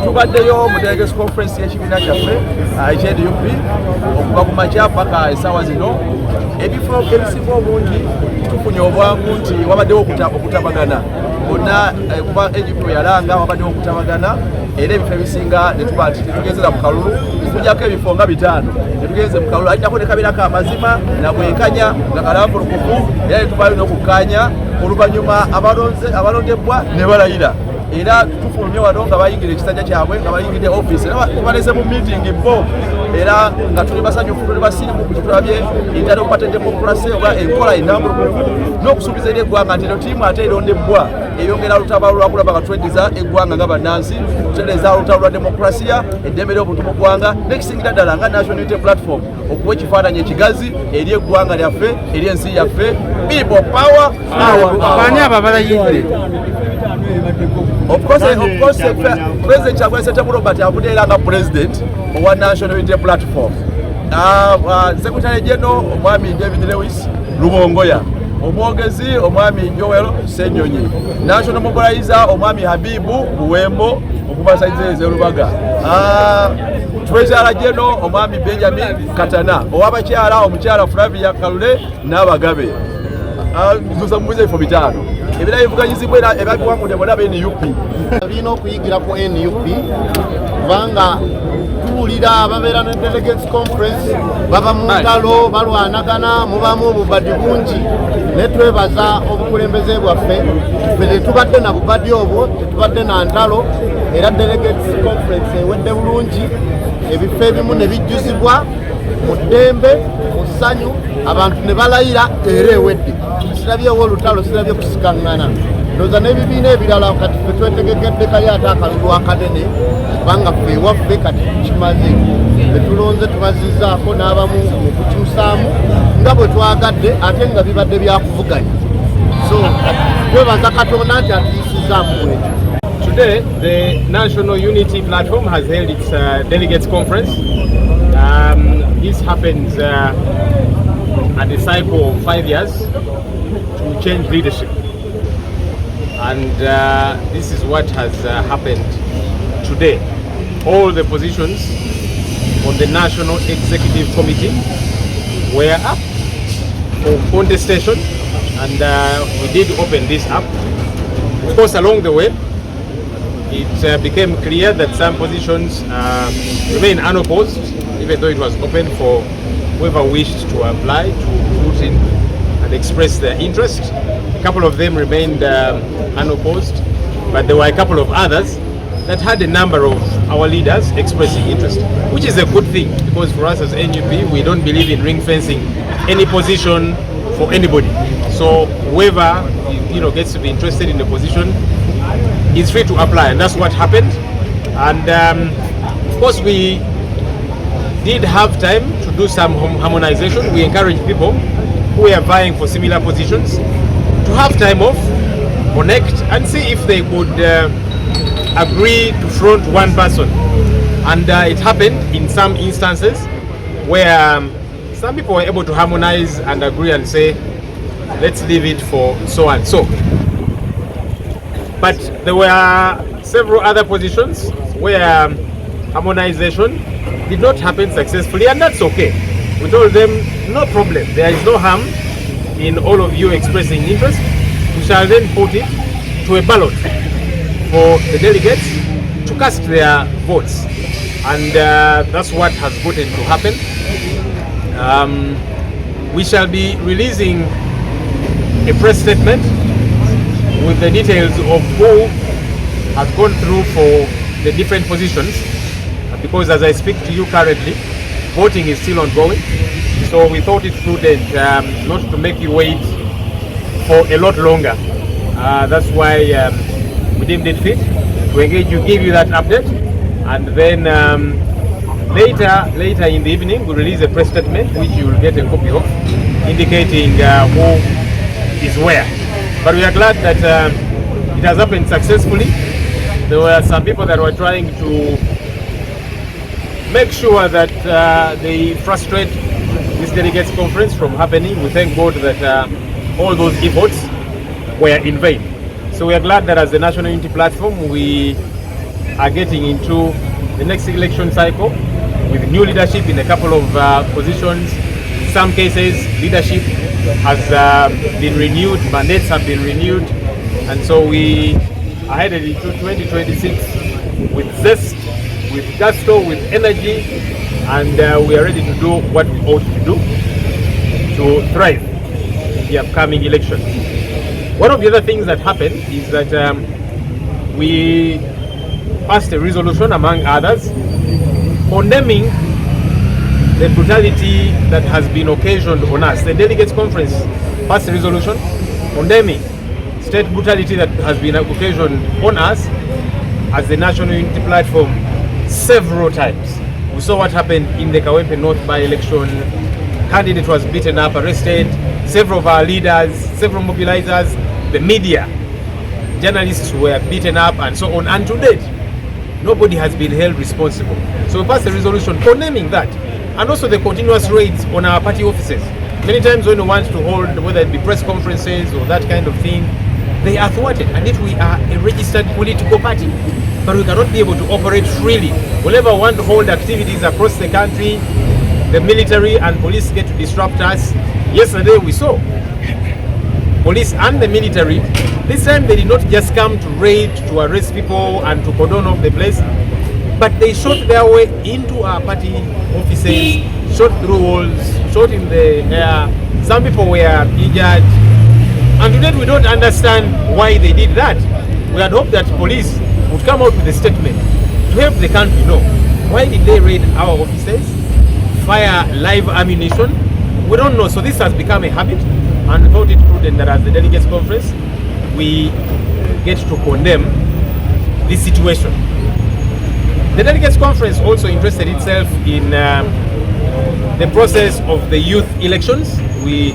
Tubaddeyo mu delegates conference y'ekibiina kyaffe eky'NUP okuva ku makya paka essaawa zino. Ebifo ebisinga obungi tufunye obwangu nti wabaddewo okutabagana bonna kuba NUP yalanga wabaddewo okutabagana era ebifo ebisinga ne tuba nti tugezera mu kalulu tujjako ebifo nga 5 tetugenze mu kalulu alinako ne kabeera ka mazima na bwenkanya nga kalambulukufu era ne tubayo n'okukkaanya oluvannyuma abalondebwa ne balayira era tufulumye wano nga bayingira ekisajja kyabwe nga bayingidde office era tubaleze mu meeting bo era nga tuli basanyufu tuli basiimu ku kitulabye intalo kupata demokrasi oba enkola enambulukufu n'okusuubiza eri eggwanga nti eno ttiimu ate erondebwa eyongera olutalo lwakulaba nga tweddiza eggwanga nga bannansi kutereeza olutalo lwa demokrasiya eddembe ly'obuntu mu ggwanga n'ekisingira ddala nga National Unity Platform okuwa ekifaananyi ekigazi eri eggwanga lyaffe eri ensi yaffe. People power, Bani aba balayidde? Of course, President Kyagulanyi Robert avudde nga president owa National Unity Platform. Secretary General omwami David Lewis Rubongoya, omwogezi omwami Joel Ssenyonyi, National Mobilizer omwami Habibu Buwembo okubasaize Lubaga, Treasurer General omwami Benjamin Katana, owabakyala omukyala Flavia Kalule n'abagabe. Zuza mubuze ifo 5 ebira bivuganyizibwa era ebabiwangudde bonna NUP birina okuyigira ku NUP kubanga tuwulira ababeera ne delegates conference baba mu ntalo balwanagana mubamu obubadi bungi ne twebaza obukulembeze bwaffe ffe tetubadde na bubadi obwo tetubadde na ntalo era delegates conference ewedde bulungi ebifo ebimu ne bijjuzibwa mu ddembe mu ssanyu abantu ne balayira era ewedde sirabyewo olutalo sirabye kusikaŋŋana ndowooza n'ebibiina ebirala kati ffe twetegekedde kali ate akalulu akanene kubanga ffe ewaffe kati tukimaze betulonze tubazizzaako n'abamu mu kukyusaamu nga bwe twagadde ate nga bibadde byakuvuganya so twebaza Katonda nti atuyisizaamu bwekyo. Today, the National Unity Platform has held its delegates conference. This happens at a cycle of 5 years to change leadership. And this is what has happened today. All the positions on the National Executive Committee were up for contestation, and we did open this up. Of course, along the way, it became clear that some positions remain unopposed, even though it was open for whoever wished to apply to put in and express their interest. A couple of them remained unopposed, but there were a couple of others that had a number of our leaders expressing interest, which is a good thing, because for us as NUP, we don't believe in ring fencing any position for anybody. So whoever gets to be interested in the position is free to apply, and that's what happened. And of course, we did have time to do some harmonization. We encourage people who are vying for similar positions to have time off, connect, and see if they could agree to front one person. And it happened in some instances where some people were able to harmonize and agree and say, let's leave it for so and so. But there were several other positions where harmonization did not happen successfully, and that's okay. We told them, no problem, there is no harm in all of you expressing interest. We shall then put it to a ballot for the delegates to cast their votes, and that's what has gotten to happen. We shall be releasing a press statement with the details of who has gone through for the different positions, because as I speak to you currently, voting is still ongoing. So we thought it prudent not to make you wait for a lot longer. That's why we deemed it fit to engage you, give you that update, and then later in the evening we release a press statement which you will get a copy of, indicating who is where. But we are glad that it has happened successfully. There were some people that were trying to make sure that they frustrate this delegates conference from happening. We thank God that all those efforts were in vain. So we are glad that as the National Unity Platform, we are getting into the next election cycle with new leadership in a couple of positions. In some cases, leadership has been renewed, mandates have been renewed, and so we are headed into 2026 with zest, with gusto, with energy, and we are ready to do what we ought to do to thrive in the upcoming election. One of the other things that happened is that we passed a resolution, among others, condemning the brutality that has been occasioned on us. The Delegates Conference passed a resolution condemning state brutality that has been occasioned on us as the National Unity Platform several times. We saw what happened in the Kawempe North by-election. Candidate was beaten up, arrested. Several of our leaders, several mobilizers, the media, journalists were beaten up, and so on. And to date, nobody has been held responsible. So we passed a resolution condemning that, and also the continuous raids on our party offices. Many times when we want to hold, whether it be press conferences or that kind of thing, they are thwarted. And if we are a registered political party, but we cannot be able to operate freely. Whenever we want to hold activities across the country, the military and police get to disrupt us. Yesterday we saw police and the military. This time they did not just come to raid, to arrest people and to cordon off the place, but they shot their way into our party offices, shot through walls, shot in the air. Some people were injured. And today we don't understand why they did that. We had hoped that police would come out with a statement to help the country know why did they raid our offices, fire live ammunition. We don't know. So this has become a habit, and we thought it prudent that as the Delegates Conference we get to condemn this situation. The Delegates Conference also interested itself in the process of the youth elections. We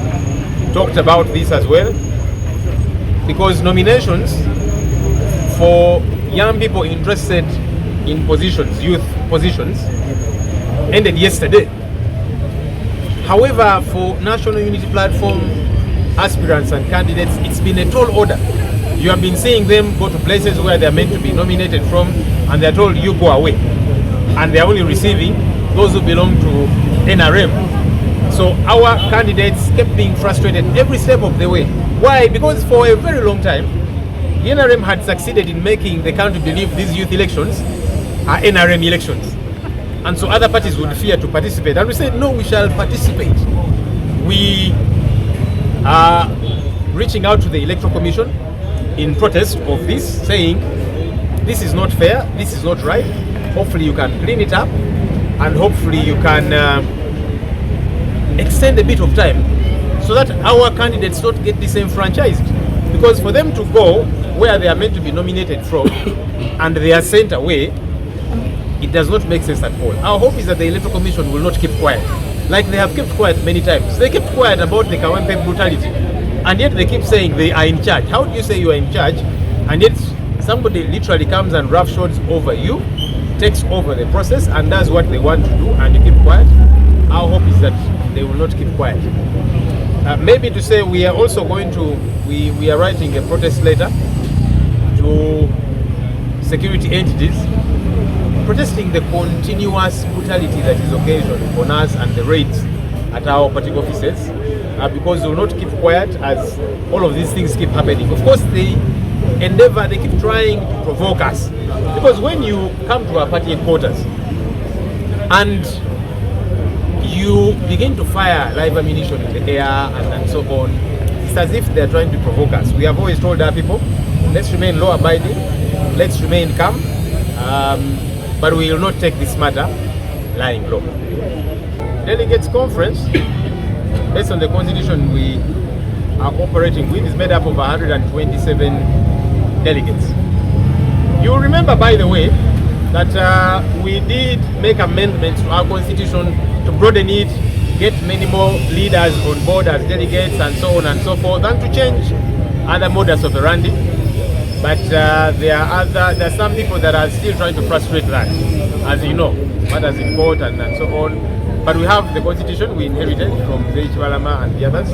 talked about this as well, because nominations for young people interested in positions, youth positions, ended yesterday. However, for National Unity Platform aspirants and candidates, it's been a tall order. You have been seeing them go to places where they are meant to be nominated from, and they are told you go away, and they are only receiving those who belong to NRM. So our candidates kept being frustrated every step of the way. Why? Because for a very long time, the NRM had succeeded in making the country believe these youth elections are NRM elections. And so other parties would fear to participate. And we said, no, we shall participate. We are reaching out to the Electoral Commission in protest of this, saying, this is not fair, this is not right. Hopefully you can clean it up, and hopefully you can extend a bit of time so that our candidates don't get disenfranchised. Because for them to go where they are meant to be nominated from and they are sent away, it does not make sense at all. Our hope is that the Electoral Commission will not keep quiet, like they have kept quiet many times. They kept quiet about the Kawempe brutality, and yet they keep saying they are in charge. How do you say you are in charge, and yet somebody literally comes and roughshods over you, takes over the process, and does what they want to do, and you keep quiet? Our hope is that they will not keep quiet. Maybe to say we are also going to, we are writing a protest letter to security entities protesting the continuous brutality that is occasioned on us and the raids at our party offices, because they will not keep quiet as all of these things keep happening. Of course, they endeavor, they keep trying to provoke us, because when you come to our party headquarters and you begin to fire live ammunition in the air and so on, it's as if they're trying to provoke us. We have always told our people, let's remain law-abiding, let's remain calm, but we will not take this matter lying low. Delegates Conference, based on the constitution we are operating with, is made up of 127 delegates. You remember, by the way, that we did make amendments to our constitution to broaden it, get many more leaders on board as delegates and so on and so forth, and to change other modus operandi. But there are some people that are still trying to frustrate that, as you know, matters in court and so on. But we have the constitution we inherited from the Chibalama and the others.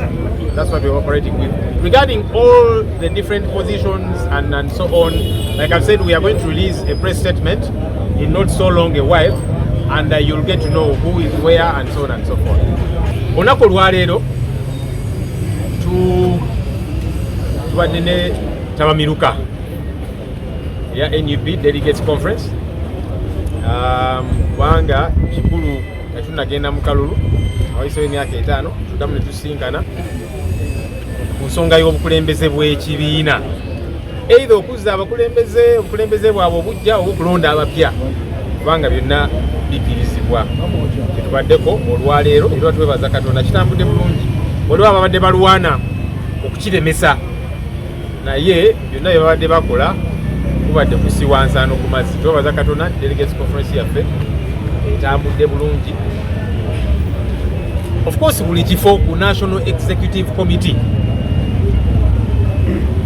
That's what we're operating with. Regarding all the different positions and so on, like I've said, we are going to release a press statement in not so long a while, and you'll get to know who is where and so on and so forth. Onako lwaleero tubadde ne tabamiruka ya NUP delegates conference. Kubanga kikulu tunagenda mu kalulu awayisewo emyaka 5 tuddamu ne tusinkana ku nsonga y'obukulembeze bw'ekibiina, either okuzza obukulembeze bwabwe obujja oba okulonda abapya, kubanga byonna bikirizibwa. Tetubaddeko olwaleero era twebaza Katonda, kitambudde bulungi. Waliwo ababadde balwana okukiremesa, naye byonna bye babadde bakola kubadde kusiwa nsaano ku mazzi. Twebaza Katonda, delegates conference yaffe etambudde bulungi. Of course buli kifo ku National Executive Committee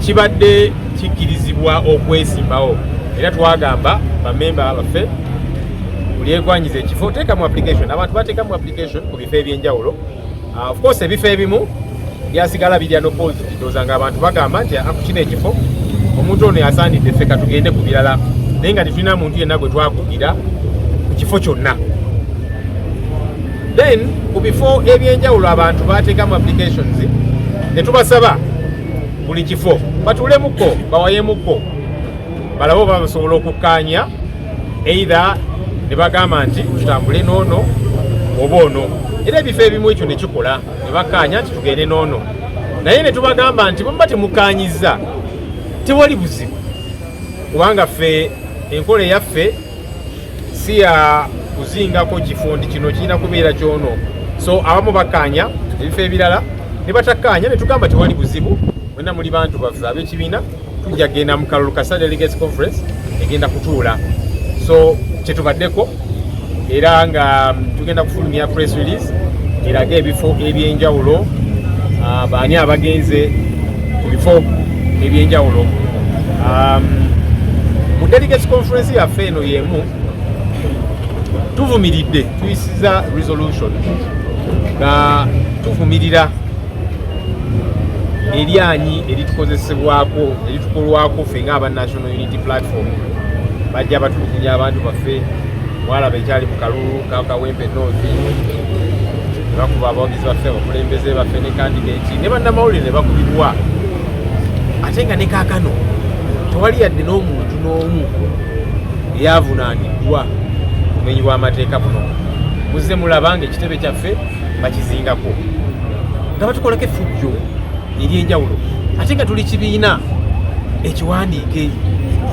kibadde kikirizibwa okwesimbawo, era twagamba bamemba baffe buli ekwanyiza ekifo teekamu application. Abantu bateekamu application ku bifo ebyenjawulo. Of course ebifo ebimu byasigala biri Unopposed, ndowooza nga abantu bagamba nti kino ekifo omuntu ono yasaanidde ffe katugende ku birala, naye nga tetulina muntu yenna gwe twakugira ku kifo kyonna. Then ku bifo ebyenjawulo abantu bateekamu applications, ne tubasaba buli kifo batuulemuko bawayemuko balabo basobola okukkaanya, either ne bagamba nti tutambule noono oba ono. Era ebifo ebimu ekyo ne kikola, ne bakkaanya nti tugende noono, naye ne tubagamba nti bwe temukkaanyizza tewali buzibu, kubanga ffe enkola eyaffe si ya kuzingako kifo nti kino kirina kubeera kyono. So abamu bakkaanya ebifo ebirala ne batakkaanya, ne tugamba tewali buzibu, mwenna muli bantu baffe ab'ekibiina, tujja kgenda mu kalulu kasa delegates conference egenda kutuula. So kyetubaddeko era nga tugenda kufulumya press release eraga ebifo ebyenjawulo, baani abagenze ku bifo ebyenjawulo. Mu delegates conference yaffe eno yemu tuvumiridde, tuyisiza resolution nga tuvumirira eryanyi eritukozesebwako eritukolwako ffe ng'aba National Unity Platform. Bajja batulugunya abantu baffe, mwalaba ekyali mu kalulu Kawempe North, bakuba abawagizi baffe, abakulembeze baffe ne candidate ne bannamawulire ne bakubibwa. Ate nga ne kaakano tewali yadde n'omuntu n'omu eyavunaaniddwa bumenyi bw'amateeka buno. Muzze mulaba nga ekitebe kyaffe bakizingako nga batukolako effujjo ery'enjawulo, ate nga tuli kibiina ekiwandiike.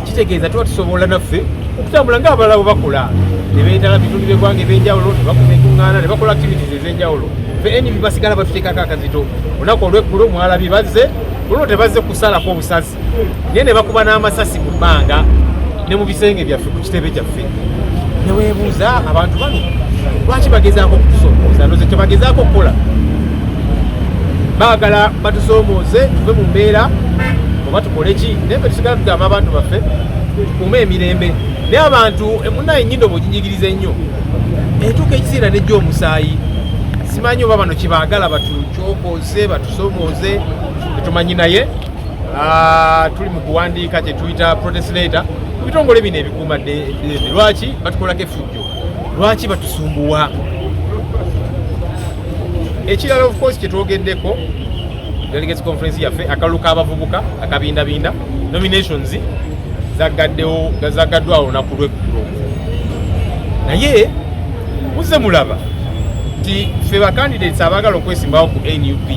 Kitegeeza tuba tusobola naffe okutambula ng'abalala bwe bakola, ne beetala bitundu by'eggwanga ebyenjawulo, ne bakuma enkuŋŋaana, ne bakola activities ez'enjawulo. Ffe NUP basigala batuteekako akazito. Olunaku olw'eggulo mwalabye bazze, olwo tebazze kusalako obusasi, naye ne bakuba n'amasasi mu bbanga ne mu bisenge byaffe ku kitebe kyaffe. Ne weebuuza abantu bano lwaki bagezaako okutusoomooza? Ndoze kye bagezaako okukola, baagala batusoomooze tuve mu mbeera oba tukole ki, naye ffe tusigala tugamba abantu baffe tukuume emirembe. Naye abantu munnaye ennyindo bw'oginyigiriza ennyo etuuka ekiseera nejja omusaayi. Simanyi oba bano kibaagala batukyokooze batusoomooze, tetumanyi, naye tuli mu kuwandiika kye tuyita protest letter ku bitongole bino ebikuuma ddembe. Lwaki batukolako effujjo? Lwaki batusumbuwa? Ekirala of course kye twogeddeko delegates conference yaffe, akalulu k'abavubuka akabindabinda, nominations zaggaddwawo olunaku lw'eggulo. Naye muzze mulaba nti ffe ba candidates abaagala okwesimbawo ku NUP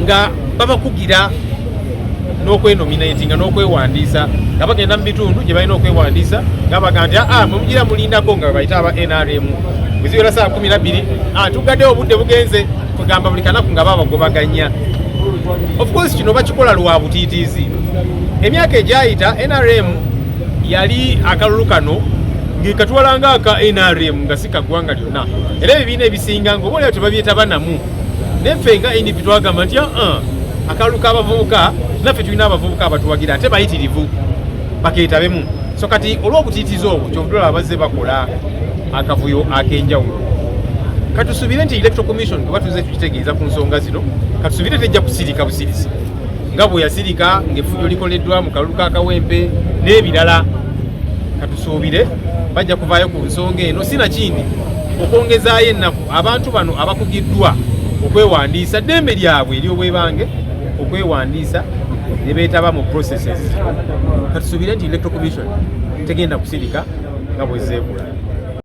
nga babakugira n'okwenominatinga n'okwewandiisa, nga bagenda mu bitundu gye balina okwewandiisa nga baga nti mwemugira mulindako, nga bayita aba NRM bweziwera saa 12 tugaddewo obudde bugenze, kugamba buli kanaku nga babagobaganya. Of course kino bakikola lwa butiitiizi. Emyaka egyayita NRM yali akalulu kano ng'ekatwalanga aka NRM nga si kaggwanga lyonna, era ebibiina ebisinga ng'oba olyawo tebabyetabanamu. Naye ffe nga NUP twagamba nti akalulu k'abavubuka naffe tulina abavubuka abatuwagira ate bayitirivu bakeetabemu. So kati olw'obutiitiizi obwo kyovudde abazze bakola akavuyo ak'enjawulo. katusubire nti electoral commission kuba tuze tukitegeeza ku nsonga zino katusubire tejja kusirika busirisi nga bwe yasirika ng'effujo likoleddwa mu kalulu ka Kawempe n'ebirala. Katusuubire bajja kuvaayo ku nsonga eno sinakindi okwongezaayo ennaku abantu bano abakugiddwa okwewandiisa ddembe lyabwe ery'obwebange okwewandiisa ne beetaba mu processes. Katusuubire nti electoral commission tegenda kusirika nga bwe zeebula.